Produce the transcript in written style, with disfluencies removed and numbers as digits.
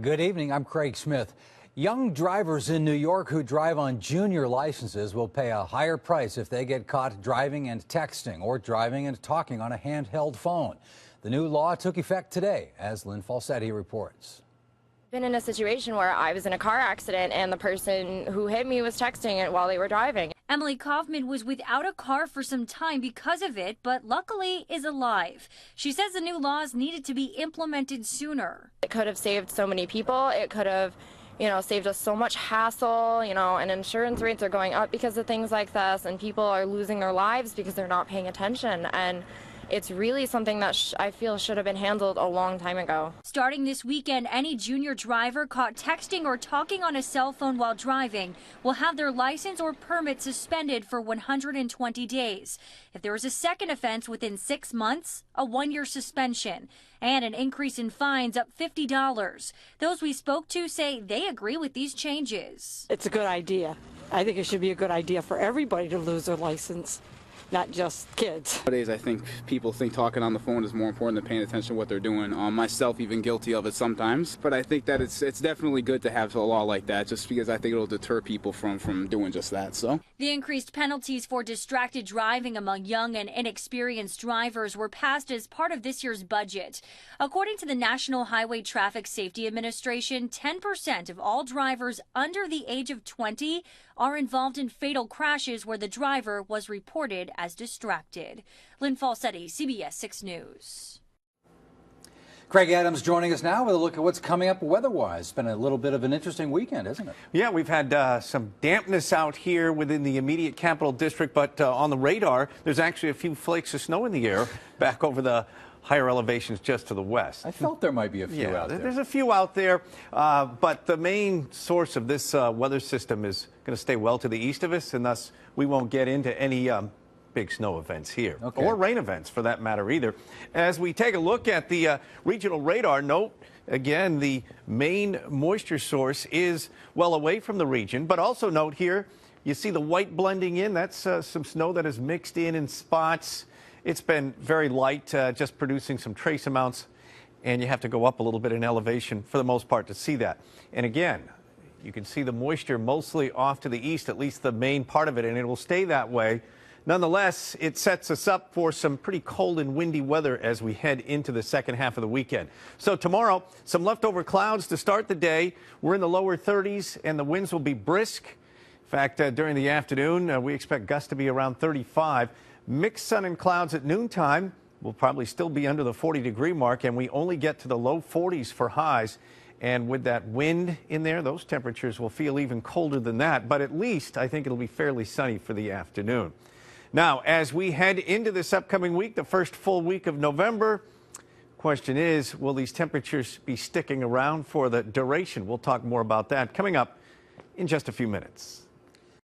Good evening. I'm Craig Smith. Young drivers in New York who drive on junior licenses will pay a higher price if they get caught driving and texting or driving and talking on a handheld phone. The new law took effect today, as Lynn Falsetti reports. Been in a situation where I was in a car accident and the person who hit me was texting it while they were driving. Emily Kaufman was without a car for some time because of it, but luckily is alive. She says the new laws needed to be implemented sooner. It could have saved so many people. It could have, saved us so much hassle, and insurance rates are going up because of things like this, and people are losing their lives because they're not paying attention. And it's really something that I feel should have been handled a long time ago. Starting this weekend, any junior driver caught texting or talking on a cell phone while driving will have their license or permit suspended for 120 days. If there is a second offense within 6 months, a 1-year suspension and an increase in fines up $50. Those we spoke to say they agree with these changes. It's a good idea. I think it should be a good idea for everybody to lose their license, not just kids. Nowadays, I think people think talking on the phone is more important than paying attention to what they're doing. Myself, even guilty of it sometimes. But I think that it's definitely good to have a law like that, just because I think it'll deter people from doing just that. So the increased penalties for distracted driving among young and inexperienced drivers were passed as part of this year's budget. According to the National Highway Traffic Safety Administration, 10% of all drivers under the age of 20 are involved in fatal crashes where the driver was reported as distracted. Lynn Falsetti, CBS 6 News. Craig Adams joining us now with a look at what's coming up weather-wise. It's been a little bit of an interesting weekend, isn't it? Yeah, we've had some dampness out here within the immediate Capital District, but on the radar, there's actually a few flakes of snow in the air back over the higher elevations just to the west. I felt there might be a few out there. There's a few out there, but the main source of this weather system is going to stay well to the east of us, and thus we won't get into any big snow events here, or rain events for that matter either. As we take a look at the regional radar, note again the main moisture source is well away from the region, but also note here you see the white blending in. That's some snow that is mixed in spots. It's been very light, just producing some trace amounts, and you have to go up a little bit in elevation for the most part to see that. And again, you can see the moisture mostly off to the east, at least the main part of it, and it will stay that way. Nonetheless, it sets us up for some pretty cold and windy weather as we head into the second half of the weekend. So tomorrow, some leftover clouds to start the day. We're in the lower 30s, and the winds will be brisk. In fact, during the afternoon, we expect gusts to be around 35. Mixed sun and clouds at noontime. Will probably still be under the 40-degree mark, and we only get to the low 40s for highs. And with that wind in there, those temperatures will feel even colder than that. But at least I think it'll be fairly sunny for the afternoon. Now, as we head into this upcoming week, the first full week of November, question is, will these temperatures be sticking around for the duration? We'll talk more about that coming up in just a few minutes.